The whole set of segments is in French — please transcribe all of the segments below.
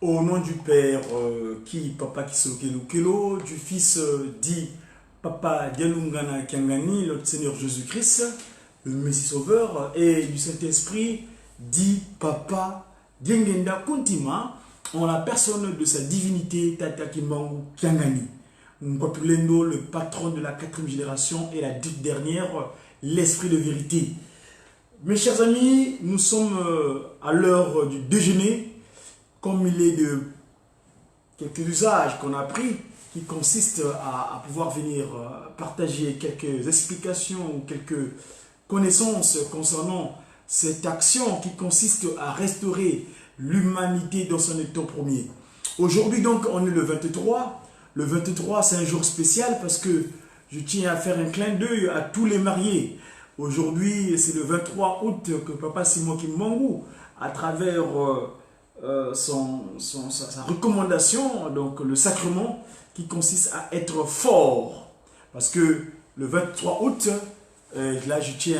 Au nom du Père, Papa Kelo, du Fils dit Papa Dialungana Kiangani, le Seigneur Jésus-Christ, le Messie Sauveur, et du Saint-Esprit dit Papa Diengenda Kuntima, en la personne de sa divinité Tata Kimbangu Kiangani. Nkopulendo, le patron de la 4e génération et la toute dernière, l'Esprit de vérité. Mes chers amis, nous sommes à l'heure du déjeuner. Comme il est de quelques usages qu'on a pris, qui consistent à pouvoir venir partager quelques explications ou quelques connaissances concernant cette action qui consiste à restaurer l'humanité dans son état premier. Aujourd'hui donc, on est le 23. Le 23, c'est un jour spécial parce que je tiens à faire un clin d'œil à tous les mariés. Aujourd'hui, c'est le 23 août que Papa Simon Kimbangu, à travers sa recommandation, donc le sacrement qui consiste à être fort. Parce que le 23 août, là j'ai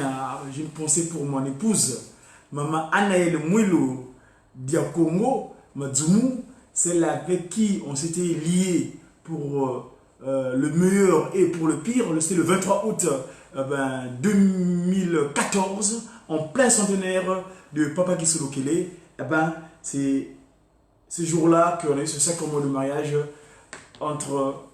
une pensée pour mon épouse, Maman Anaël Mouilo Diakongo Madzumu, celle avec qui on s'était lié pour le meilleur et pour le pire. C'était le 23 août 2014, en plein centenaire de Papa Kisolo Kele. C'est ce jour-là qu'on a eu ce sacrement de mariage entre...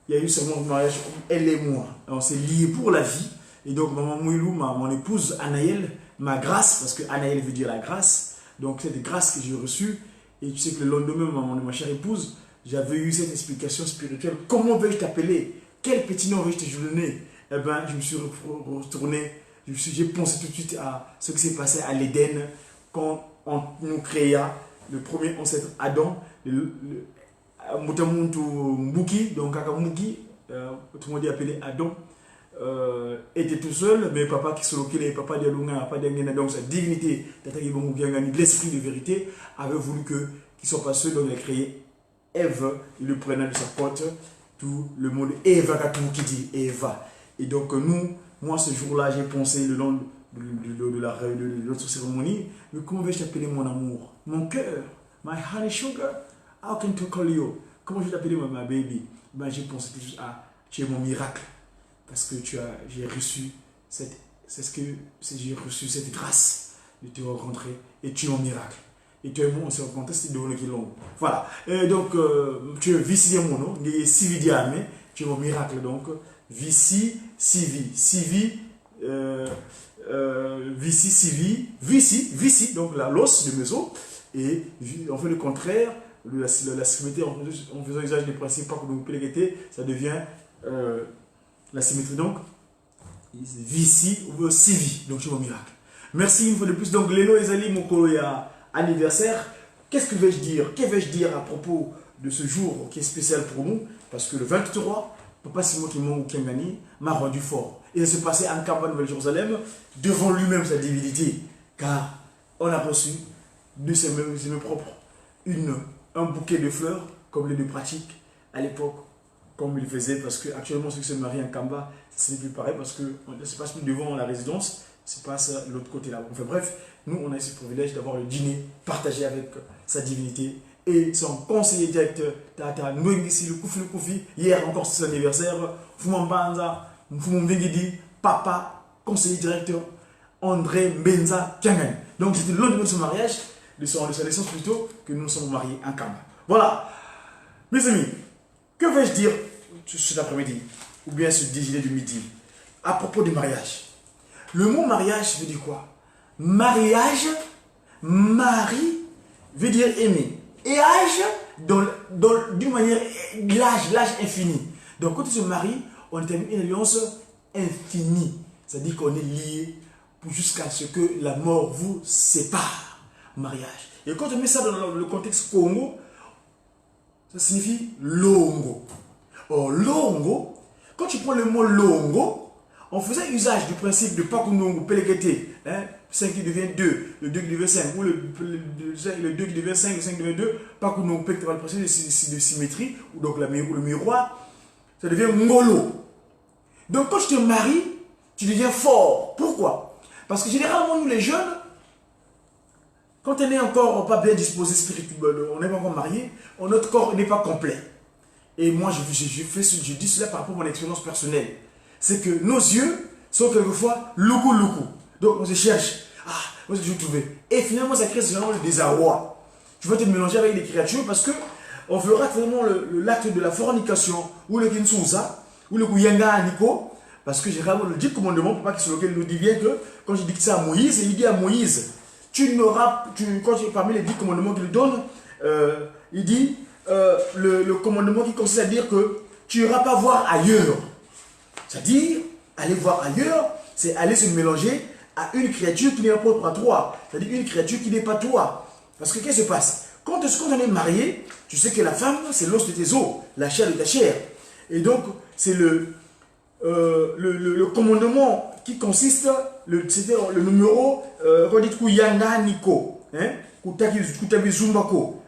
Il y a eu ce sacrement de mariage, elle et moi. On s'est liés pour la vie. Et donc, Maman Mouilou, mon épouse, Anaël, ma grâce, parce que Anaël veut dire la grâce. Donc, c'est des grâces que j'ai reçues. Et tu sais que le lendemain, ma chère épouse, j'avais eu cette explication spirituelle. Comment vais-je t'appeler? Quel petit nom vais-je te donner? Je me suis retourné. J'ai pensé tout de suite à ce qui s'est passé à l'Éden quand on nous créa le premier ancêtre Adam, Moutamuntu Mbuki, donc Kakamuki, tout le monde est appelé Adam, était tout seul, mais Papa Kisolokele, Papa Dialunga, Papa Diangena, donc sa dignité, l'esprit de vérité, avait voulu qu'il soit pas seul, donc il a créé Ève, il le prenait de sa porte, tout le monde, Eva, qui dit Eva. Et donc moi ce jour-là, j'ai pensé le long de notre cérémonie, mais comment vais-je t'appeler mon amour, mon cœur, my honey sugar, how can I call you? Comment je vais t'appeler my baby? J'ai pensé tout de suite, tu es mon miracle, parce que j'ai reçu j'ai reçu cette grâce de te rencontrer, et tu es mon miracle. Et tu es bon, on s'est rencontré, c'est de long. Voilà. Et donc, tu es Vici mon nom, Sivi Diame, tu es mon miracle, donc, Vici, Sivi, Sivi, Vici, donc la l'os de maison, et on fait le contraire, la symétrie, en faisant usage des principes pas que nous pélégueté, ça devient la symétrie, donc, Vici ou Sivi, donc tu es mon miracle. Merci une fois de plus, donc, Lélo Ezali Mokoloya anniversaire. Qu'est-ce que vais-je dire? Que vais-je dire à propos de ce jour qui est spécial pour nous? Parce que le 23, Papa Simon Kiangani m'a rendu fort. Il s'est passé en campagne de Jérusalem devant lui-même sa divinité. Car on a reçu de ses mains propres un bouquet de fleurs, comme les deux pratiques à l'époque, comme il faisait. Parce qu'actuellement, ceux qui se marient en Kamba, ce n'est plus pareil parce que ça ne se passe plus devant la résidence, ça se passe de l'autre côté là. Enfin bref, nous on a eu ce privilège d'avoir le dîner partagé avec sa divinité et son conseiller directeur, Tata Nwengisi le Koufi. Hier encore c'est son anniversaire, Fumambanza, Fumambengidi, Papa, conseiller directeur, André Mbenza Kiangani. Donc c'était le lendemain de son mariage, de sa naissance plutôt, que nous nous sommes mariés en Kamba. Voilà, mes amis, que vais-je dire cet après-midi, ou bien ce déjeuner du midi, à propos du mariage? Le mot mariage veut dire quoi? Mariage, mari veut dire aimer. Et âge, d'une manière, l'âge infini. Donc quand on se marie, on termine une alliance infinie. C'est-à-dire qu'on est lié jusqu'à ce que la mort vous sépare. Mariage. Et quand on met ça dans le contexte Congo, ça signifie longo. Or, longo, quand tu prends le mot longo, on faisait usage du principe de Pakunongo Pelekete, 5 qui devient 2, le 2 qui devient 5, ou le 2 qui devient 5, le 5 qui devient 2, Pakunongo Pelekete, le principe de symétrie, ou donc le miroir, ça devient Ngolo. Donc quand tu te maries, tu deviens fort. Pourquoi? Parce que généralement, nous les jeunes, quand on n'est encore pas bien disposé spirituellement, on n'est pas encore marié, notre corps n'est pas complet. Et moi, je dis cela par rapport à mon expérience personnelle. C'est que nos yeux sont quelquefois loukou. Donc on se cherche. Ah, où est-ce que je vais trouver? Et finalement, ça crée ce genre de désarroi. Tu vas te mélanger avec des créatures parce que on fera vraiment l'acte de la fornication, ou le kinsouza, ou le kuyanga Nico, parce que j'ai vraiment le 10 commandements, pour pas qu'il sur lequel il nous dit bien que quand je dis que c'est à Moïse, il dit à Moïse, parmi les 10 commandements qu'il lui donne, il dit le commandement qui consiste à dire que tu n'iras pas voir ailleurs. C'est-à-dire, aller voir ailleurs, c'est aller se mélanger à une créature qui n'est pas propre à toi. C'est-à-dire une créature qui n'est pas toi. Parce que qu'est-ce qui se passe? Quand on est marié, tu sais que la femme, c'est l'os de tes os, la chair de ta chair. Et donc, c'est le commandement qui consiste, c'était le numéro, redit Kuyanga Niko, Kutabi Zumbako.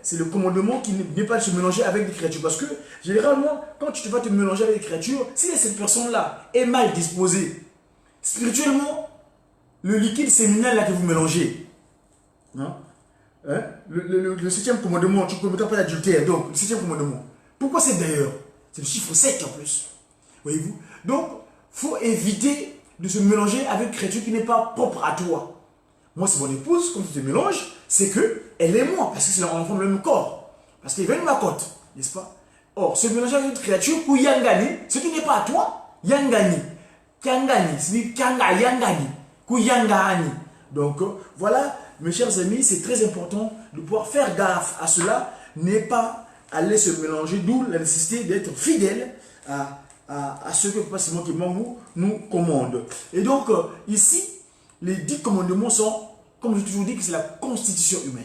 C'est le commandement qui n'est pas de se mélanger avec des créatures. Parce que, généralement, quand tu vas te mélanger avec des créatures, si cette personne-là est mal disposée, spirituellement, le liquide séminal là que vous mélangez, le 7e commandement, tu ne commettras pas d'adultère. Donc, le 7e commandement. Pourquoi c'est d'ailleurs? C'est le chiffre 7 en plus. Voyez-vous? Donc, il faut éviter de se mélanger avec une créature qui n'est pas propre à toi. Moi, c'est mon épouse, quand tu te mélanges, c'est qu'elle est moi, parce que c'est l'enfant le même corps. Parce qu'elle vient de ma côte, n'est-ce pas? Or, se mélanger avec une créature, pour Yangani, ce qui n'est pas à toi, Yangani. Kangani, c'est Kanga Yangani. Kuyangani. Donc, voilà, mes chers amis, c'est très important de pouvoir faire gaffe à cela, n'est pas aller se mélanger, d'où la nécessité d'être fidèle à ce que Papa Simon Kimangou nous commande. Et donc, ici, les 10 commandements sont, comme je toujours dis, que c'est la constitution humaine.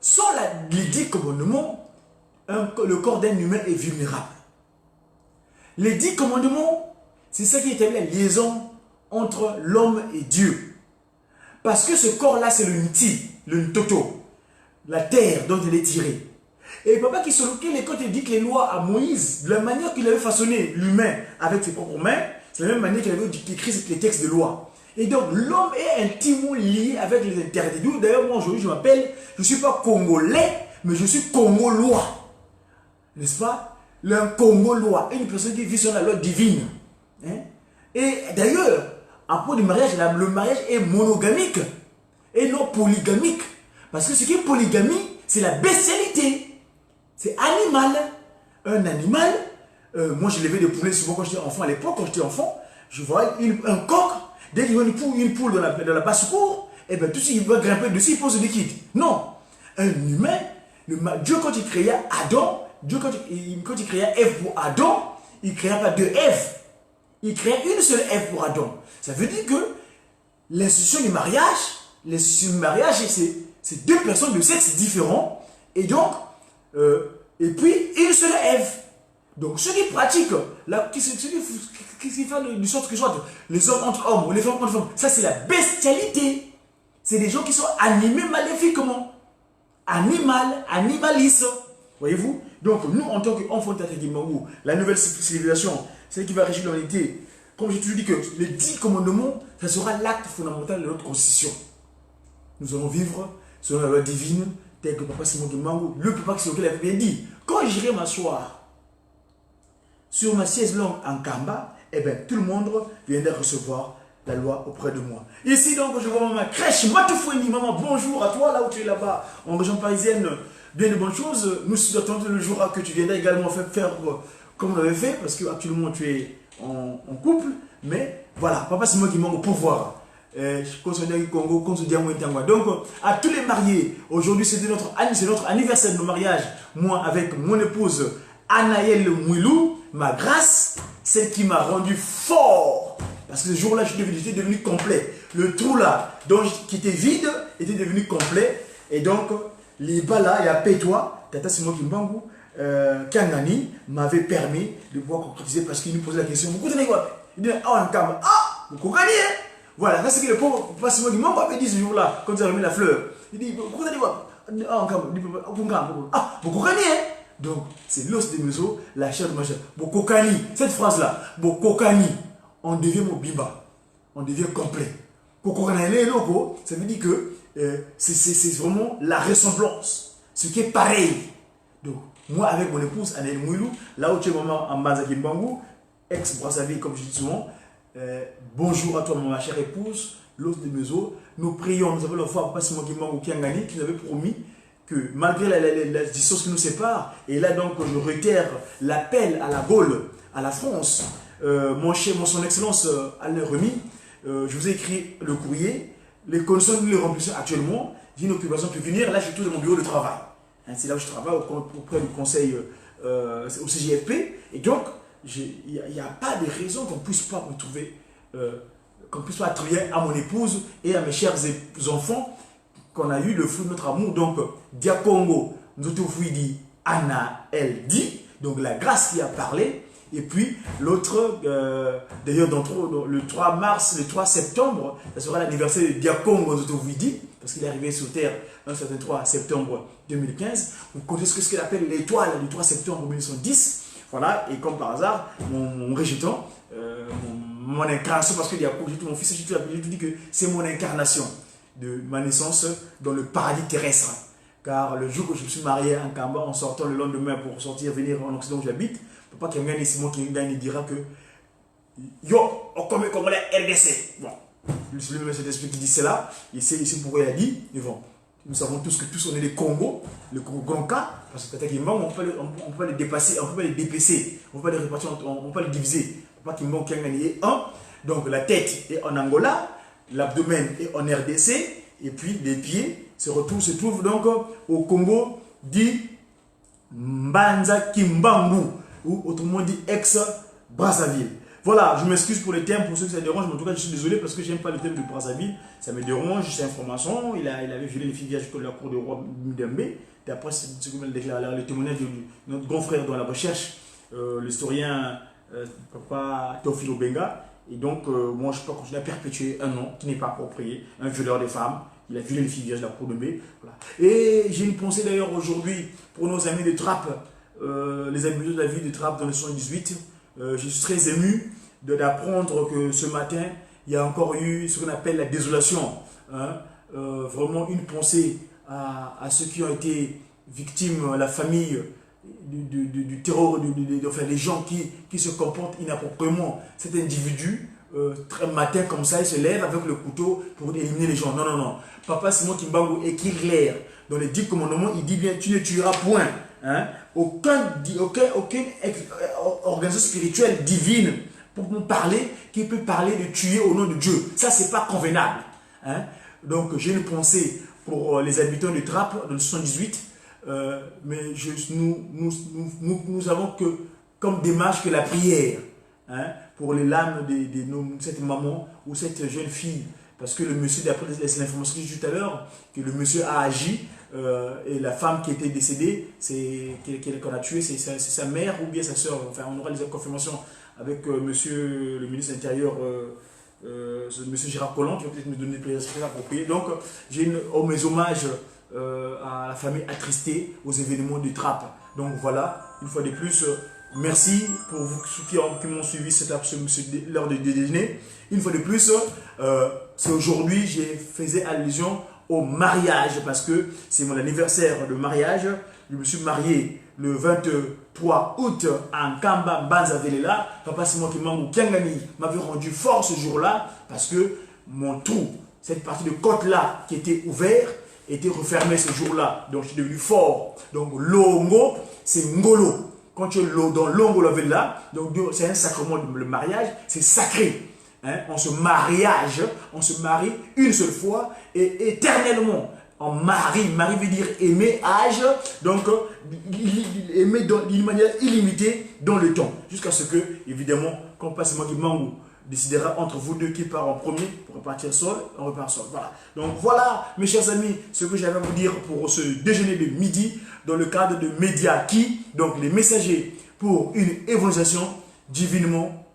Sans les 10 commandements, le corps d'un humain est vulnérable. Les 10 commandements, c'est ça qui établit la liaison entre l'homme et Dieu. Parce que ce corps-là, c'est le Nti, le Ntoto, la terre dont il est tiré. Et Papa qui quand il dit que les lois à Moïse, de la manière qu'il avait façonné l'humain avec ses propres mains, c'est la même manière qu'il avait écrit les textes de loi. Et donc l'homme est intimement lié avec les interdits. D'ailleurs, moi aujourd'hui, je ne suis pas congolais, mais je suis congolois. N'est-ce pas? Un congolois, une personne qui vit sur la loi divine. Et d'ailleurs, à propos du mariage, le mariage est monogamique et non polygamique. Parce que ce qui est polygamie, c'est la bestialité. C'est animal. Un animal, moi je levais des poulets souvent quand j'étais enfant. À l'époque, quand j'étais enfant, je voyais un coq, dès qu'il voit une poule dans la basse-cour, et bien tout de suite il va grimper dessus, il pose le liquide. Non. Un humain, Dieu quand il créa Adam, Dieu quand il créa Ève pour Adam, il ne créa pas deux Èves. Il créa une seule Ève pour Adam. Ça veut dire que l'institution du mariage, c'est deux personnes de sexe différents, et donc, et puis une seule Ève. Donc ceux qui pratiquent, ceux qui font de sorte que soit les hommes entre hommes ou les femmes entre femmes, ça c'est la bestialité. C'est des gens qui sont animés maléfiquement. Animalistes. Voyez-vous? Donc nous, en tant qu'enfants de Tategimangou, la nouvelle civilisation, celle qui va régir l'humanité, comme j'ai toujours dit que les 10 commandements, ça sera l'acte fondamental de notre constitution. Nous allons vivre selon la loi divine, tel que Papa Simon Kimangou, le Papa qui avait bien dit. Quand j'irai m'asseoir sur ma siège longue en Kamba, eh bien tout le monde viendra recevoir la loi auprès de moi. Ici donc, je vois maman crèche, Matoufouini, maman, bonjour à toi, là où tu es là-bas, en région parisienne, bien de bonnes choses. Nous attendons le jour que tu viendras également faire comme on avait fait, parce qu'actuellement tu es en couple, mais voilà, Papa Simon Kimangou pour voir. Donc, à tous les mariés, aujourd'hui c'est notre anniversaire de mariage. Moi, avec mon épouse Anaël Mouilou, ma grâce, celle qui m'a rendu fort. Parce que ce jour-là, j'étais devenu complet. Le trou là, qui était vide, était devenu complet. Et donc, les bas là, et après toi, Tata Simon Kimangou, Kangani, m'avait permis de pouvoir concrétiser parce qu'il nous posait la question. Vous connaissez quoi? Il dit, vous comprenez, hein? Voilà, ça c'est que le pauvre Papa Simon Kimangou avait dit ce jour-là, quand il a remis la fleur. Il dit, vous comprenez quoi? Vous comprenez, hein? Donc, c'est l'os de mes os, la chair de ma chair. Bokokani, cette phrase-là, Bokokani, on devient Mobimba, on devient complet. Kokokani, ça veut dire que c'est vraiment la ressemblance, ce qui est pareil. Donc, moi avec mon épouse, Anel Mouilou, là où tu es maman en Banza Kimbangu, ex-Brazzaville, comme je dis souvent, bonjour à toi, ma chère épouse, l'autre de Meso. Nous prions, nous avons la foi, Papa Simon Kimbangu Kiangani, qui nous avait promis que malgré la distance qui nous sépare, et là donc je réitère l'appel à la Gaule, à la France, son excellence Alain Remy, je vous ai écrit le courrier, les conditions que nous les remplissons actuellement, j'ai une occupation pécuniaire, là je suis tout dans mon bureau de travail. Hein, c'est là où je travaille auprès du conseil au CGFP, et donc il n'y a pas de raison qu'on ne puisse pas me trouver, qu'on ne puisse pas attribuer à mon épouse et à mes chers enfants qu'on a eu le fruit de notre amour. Donc, Diakongo, Nzotoufuidi, Anna, elle dit, donc la grâce qui a parlé, et puis l'autre, d'ailleurs, le 3 mars, le 3 septembre, ça sera l'anniversaire de Diakongo Nzotoufuidi, parce qu'il est arrivé sur Terre un certain 3 septembre 2015. Vous connaissez ce qu'il appelle l'étoile du 3 septembre 1910. Voilà, et comme par hasard, mon régétant, mon incarnation, parce que mon fils, j'ai tout dit que c'est mon incarnation de ma naissance dans le paradis terrestre. Car le jour où je me suis marié en Kamba, en sortant le lendemain pour sortir, venir en Occident où j'habite, papa qui gagne ici, moi qui gagne, dira que yo, on commet comme la RDC. Bon, c'est le monsieur d'esprit qui dit cela, et c'est ici pourquoi il a dit, mais bon, nous savons tous que tous on est les Congo, le Congo grand cas, parce que on peut les dépasser, on peut pas les dépecer, on peut pas les répartir, on peut pas les diviser. Papa qui manque qui a gagné un, donc la tête est en Angola, l'abdomen est en RDC, et puis les pieds se trouvent donc au Congo dit Mbanza Kimbangu, ou autrement dit ex-Brazzaville. Voilà, je m'excuse pour les termes, pour ceux que ça dérange, mais en tout cas je suis désolé parce que je n'aime pas le thème de Brazzaville, ça me dérange, c'est information, il avait violé les filles jusqu'à la cour du roi Mdembe, d'après ce que le témoignage de notre grand frère dans la recherche, l'historien Papa Teofilo Benga. Et donc, moi, je peux continuer à perpétuer un nom qui n'est pas approprié, un violeur de femmes. Il a violé les filles de la cour de B. Voilà. Et j'ai une pensée d'ailleurs aujourd'hui pour nos amis de Trappes, les amis de la ville de Trappes dans le 78. Je suis très ému d'apprendre que ce matin, il y a encore eu ce qu'on appelle la désolation. Hein. Vraiment une pensée à ceux qui ont été victimes, la famille du terror, enfin, les gens qui se comportent inappropriément. Cet individu, très matin comme ça, il se lève avec le couteau pour éliminer les gens. Non, non, non. Papa Simon Kimbangu écrit clair. Dans les 10 commandements, il dit bien, tu ne tueras point. Hein? Aucune organisation spirituelle divine pour nous parler, qui peut parler de tuer au nom de Dieu. Ça, c'est pas convenable. Hein? Donc, j'ai une pensée pour les habitants de Trappes, dans le 78. Mais nous avons que comme démarche que la prière, hein, pour les larmes de cette maman ou cette jeune fille, parce que le monsieur, d'après l'information que j'ai eue tout à l'heure, que le monsieur a agi et la femme qui était décédée, qu'on a tué, c'est sa mère ou bien sa soeur. Enfin, on aura les confirmations avec monsieur le ministre de l'Intérieur, monsieur Gérard Collomb, qui va peut-être nous donner des précisions appropriées. Donc, j'ai mes hommages à la famille attristée aux événements de Trappes. Donc voilà, une fois de plus, merci pour vous qui m'ont suivi l'heure de déjeuner. Une fois de plus, c'est aujourd'hui, j'ai fait allusion au mariage parce que c'est mon anniversaire de mariage. Je me suis marié le 23 août en Kamba Banzavelela. Papa Simon Kimbangu Kiangani m'avait rendu fort ce jour-là parce que mon trou, cette partie de côte-là qui était ouverte, était refermé ce jour-là. Donc, je suis devenu fort. Donc, Longo, c'est Ngolo. Quand tu es dans Longo là, donc c'est un sacrement, le mariage, c'est sacré. Hein? On se marie une seule fois et éternellement. On marie veut dire aimer, âge, donc aimer d'une manière illimitée dans le temps. Jusqu'à ce que, évidemment, quand passe moi qui mangue, décidera entre vous deux qui part en premier pour repartir seul, on repart seul. Voilà. Donc voilà, mes chers amis, ce que j'avais à vous dire pour ce déjeuner de midi dans le cadre de Média Qui, donc les messagers pour une évangélisation divinement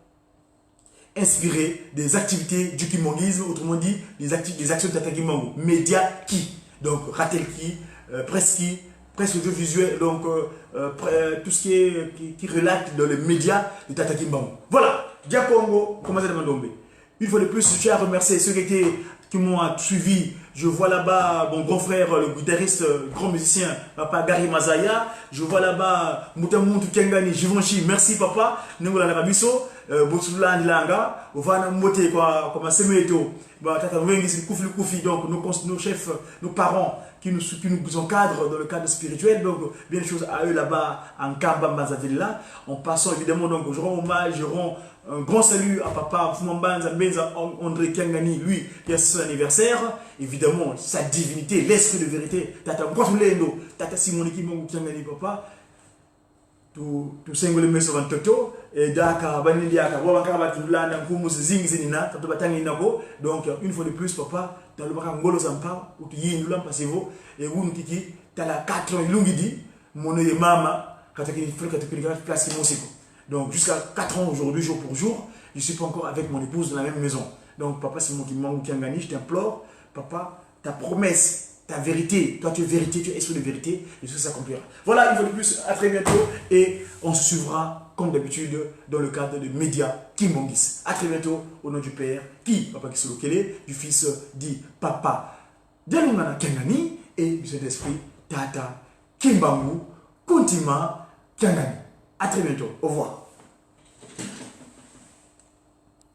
inspirée des activités du kimongisme, autrement dit des actions de Tata Kimbangu. Média Qui, donc Ratel Qui, presque audiovisuel, donc tout ce qui relate dans les médias de Tata Kimbangu. Voilà. Diakongo, comment ça demande. Une fois de plus, je tiens à remercier ceux qui m'ont suivi Je vois là-bas mon grand frère, le guitariste, grand musicien, papa Gary Mazaya. Je vois là-bas Mutamuntu Kengani Givenchy. Merci papa. Nengola Narabiso. Botsula Ndilanga. Ovana Mote quoi, comme un semeto. Tata Wengi, c'est le Koufi. Donc nos chefs, nos parents qui nous encadrent dans le cadre spirituel. Donc bien des choses à eux là-bas en Kamba Mazavilla. En passant évidemment, donc je rends hommage, je rends un grand salut à papa Fumambanza Benza André Kangani, lui, qui a son anniversaire. Évidemment, sa divinité, l'esprit de vérité. Tata Mkwatulendo, Tata Simoniki Mongu Kangani, papa. Tout singole meso van toto. Et Daka, Baniliaka, Wabaka Batulana, Kumus Zing Zenina, Tato Batangi Nako. Donc, une fois de plus, papa, dans le Bakangolo Zampa, ou qui y est passez-vous, et où nous kiki, t'as la 4 ans, Lungidi, mon mama, quand tu as place qui m'ont. Donc jusqu'à 4 ans aujourd'hui, jour pour jour, je ne suis pas encore avec mon épouse dans la même maison. Donc papa, c'est moi qui manque Kiangani, je t'implore, papa, ta promesse, ta vérité, toi tu es vérité, tu es esprit de vérité, et ça s'accomplira. Voilà, une fois de plus, à très bientôt, et on se suivra comme d'habitude dans le cadre de Média Kimbongis. À très bientôt, au nom du Père, Papa Kisolokele, du Fils dit Papa Dialungana Kiangani, et du Saint-Esprit, Tata Kimbangu, Kuntima Kiangani. À très bientôt. Au revoir.